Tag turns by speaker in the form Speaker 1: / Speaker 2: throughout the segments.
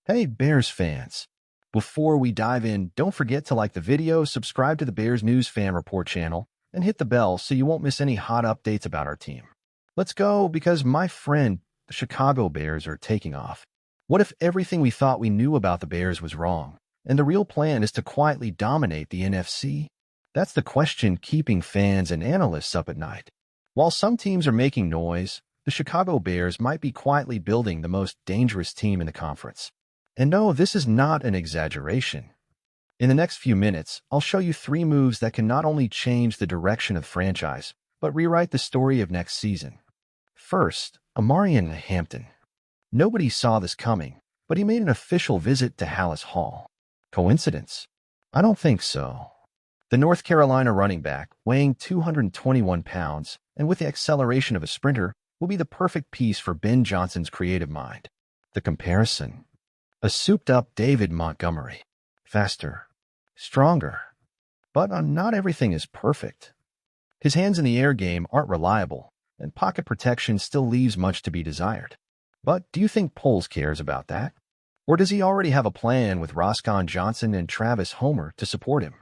Speaker 1: Hey, Bears fans. Before we dive in, don't forget to like the video, subscribe to the Bears News Fan Report channel, and hit the bell so you won't miss any hot updates about our team. Let's go because my friend, the Chicago Bears, are taking off. What if everything we thought we knew about the Bears was wrong, and the real plan is to quietly dominate the NFC? That's the question keeping fans and analysts up at night. While some teams are making noise, the Chicago Bears might be quietly building the most dangerous team in the conference. And no, this is not an exaggeration. In the next few minutes, I'll show you 3 moves that can not only change the direction of the franchise, but rewrite the story of next season. First, Amarian Hampton. Nobody saw this coming, but he made an official visit to Hallis Hall. Coincidence? I don't think so. The North Carolina running back, weighing 221 pounds and with the acceleration of a sprinter, will be the perfect piece for Ben Johnson's creative mind. The comparison: a souped-up David Montgomery. Faster, stronger. But not everything is perfect. His hands-in-the-air game aren't reliable, and pocket protection still leaves much to be desired. But do you think Poles cares about that? Or does he already have a plan with Roscoe Johnson and Travis Homer to support him?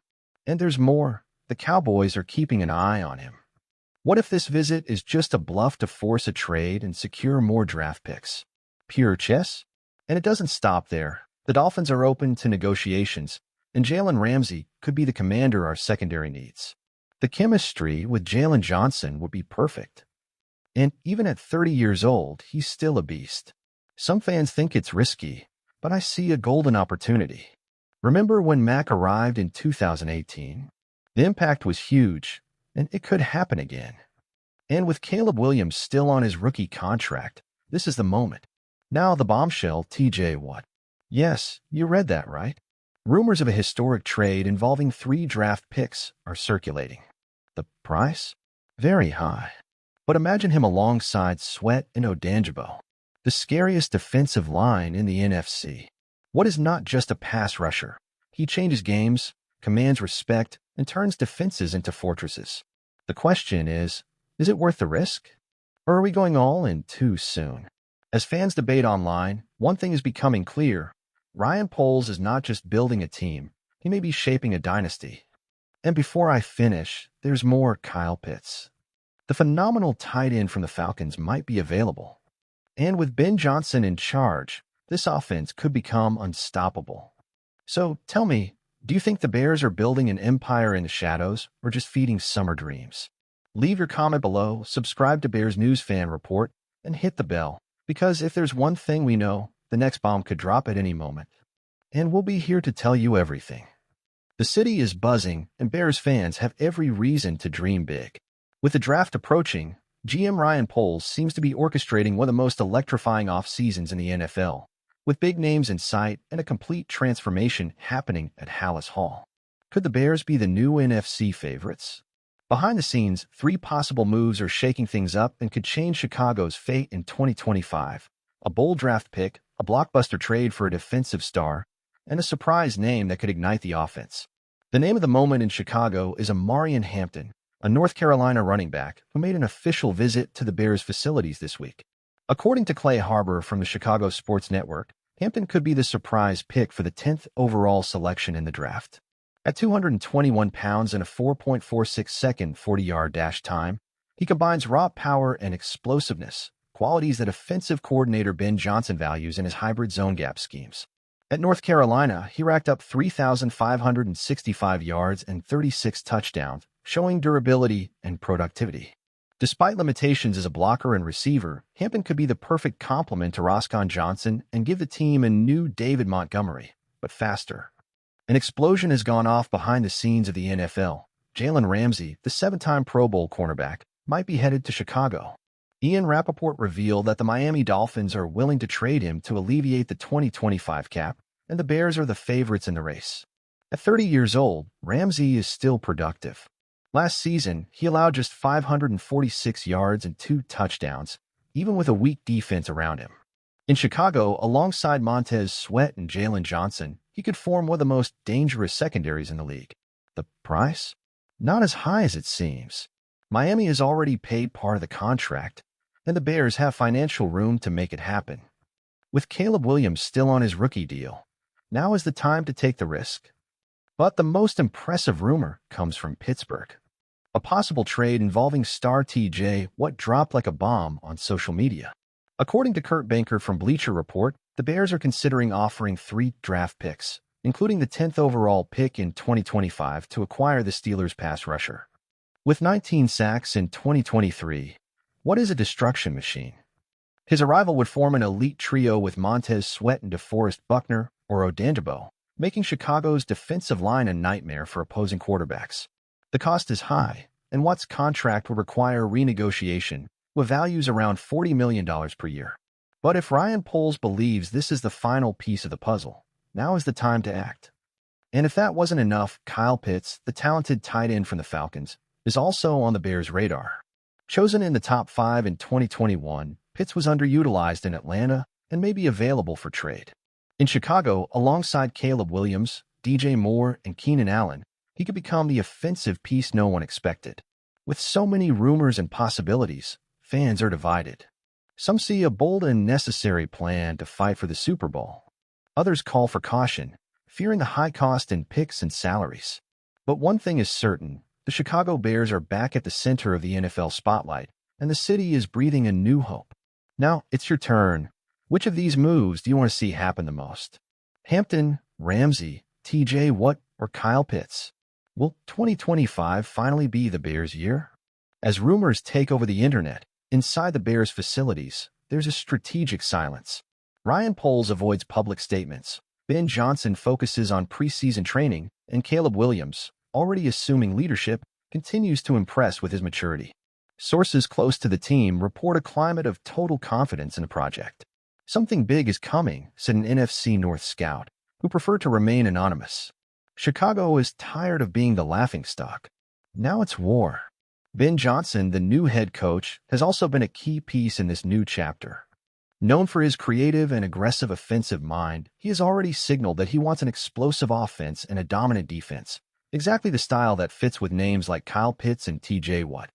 Speaker 1: And there's more. The Cowboys are keeping an eye on him. What if this visit is just a bluff to force a trade and secure more draft picks? Pure chess? And it doesn't stop there. The Dolphins are open to negotiations, and Jalen Ramsey could be the commander our secondary needs. The chemistry with Jalen Johnson would be perfect. And even at 30 years old, he's still a beast. Some fans think it's risky, but I see a golden opportunity. Remember when Mack arrived in 2018? The impact was huge, and it could happen again. And with Caleb Williams still on his rookie contract, this is the moment. Now the bombshell, TJ Watt. Yes, you read that right. Rumors of a historic trade involving 3 draft picks are circulating. The price? Very high. But imagine him alongside Sweat and Odanjabo, the scariest defensive line in the NFC. Watt is not just a pass rusher. He changes games, commands respect, and turns defenses into fortresses. The question is it worth the risk? Or are we going all in too soon? As fans debate online, one thing is becoming clear. Ryan Poles is not just building a team, he may be shaping a dynasty. And before I finish, there's more Kyle Pitts. The phenomenal tight end from the Falcons might be available. And with Ben Johnson in charge, this offense could become unstoppable. So tell me, do you think the Bears are building an empire in the shadows or just feeding summer dreams? Leave your comment below, subscribe to Bears News Fan Report, and hit the bell. Because if there's one thing we know, the next bomb could drop at any moment. And we'll be here to tell you everything. The city is buzzing, and Bears fans have every reason to dream big. With the draft approaching, GM Ryan Poles seems to be orchestrating one of the most electrifying off-seasons in the NFL, with big names in sight and a complete transformation happening at Hallis Hall. Could the Bears be the new NFC favorites? Behind the scenes, 3 possible moves are shaking things up and could change Chicago's fate in 2025. A bold draft pick, a blockbuster trade for a defensive star, and a surprise name that could ignite the offense. The name of the moment in Chicago is Amarian Hampton, a North Carolina running back who made an official visit to the Bears facilities this week. According to Clay Harbor from the Chicago Sports Network, Hampton could be the surprise pick for the 10th overall selection in the draft. At 221 pounds and a 4.46-second 40-yard dash time, he combines raw power and explosiveness, qualities that offensive coordinator Ben Johnson values in his hybrid zone gap schemes. At North Carolina, he racked up 3,565 yards and 36 touchdowns, showing durability and productivity. Despite limitations as a blocker and receiver, Hampton could be the perfect complement to Roscoe Johnson and give the team a new David Montgomery, but faster. An explosion has gone off behind the scenes of the NFL. Jalen Ramsey, the 7-time Pro Bowl cornerback, might be headed to Chicago. Ian Rappaport revealed that the Miami Dolphins are willing to trade him to alleviate the 2025 cap, and the Bears are the favorites in the race. At 30 years old, Ramsey is still productive. Last season, he allowed just 546 yards and 2 touchdowns, even with a weak defense around him. In Chicago, alongside Montez Sweat and Jalen Johnson, he could form one of the most dangerous secondaries in the league. The price? Not as high as it seems. Miami has already paid part of the contract, and the Bears have financial room to make it happen. With Caleb Williams still on his rookie deal, now is the time to take the risk. But the most impressive rumor comes from Pittsburgh. A possible trade involving star TJ Watt dropped like a bomb on social media. According to Kurt Banker from Bleacher Report, the Bears are considering offering 3 draft picks, including the 10th overall pick in 2025 to acquire the Steelers' pass rusher. With 19 sacks in 2023, Watt is a destruction machine. His arrival would form an elite trio with Montez Sweat and DeForest Buckner or Odenigbo, making Chicago's defensive line a nightmare for opposing quarterbacks. The cost is high, and Watt's contract would require renegotiation, with values around $40 million per year. But if Ryan Poles believes this is the final piece of the puzzle, now is the time to act. And if that wasn't enough, Kyle Pitts, the talented tight end from the Falcons, is also on the Bears' radar. Chosen in the top 5 in 2021, Pitts was underutilized in Atlanta and may be available for trade. In Chicago, alongside Caleb Williams, DJ Moore, and Keenan Allen, he could become the offensive piece no one expected. With so many rumors and possibilities, fans are divided. Some see a bold and necessary plan to fight for the Super Bowl. Others call for caution, fearing the high cost in picks and salaries. But one thing is certain, the Chicago Bears are back at the center of the NFL spotlight, and the city is breathing a new hope. Now, it's your turn. Which of these moves do you want to see happen the most? Hampton, Ramsey, TJ Watt, or Kyle Pitts? Will 2025 finally be the Bears' year? As rumors take over the internet, inside the Bears' facilities, there's a strategic silence. Ryan Poles avoids public statements. Ben Johnson focuses on preseason training, and Caleb Williams, already assuming leadership, continues to impress with his maturity. Sources close to the team report a climate of total confidence in the project. Something big is coming, said an NFC North scout, who preferred to remain anonymous. Chicago is tired of being the laughingstock. Now it's war. Ben Johnson, the new head coach, has also been a key piece in this new chapter. Known for his creative and aggressive offensive mind, he has already signaled that he wants an explosive offense and a dominant defense, exactly the style that fits with names like Kyle Pitts and TJ Watt.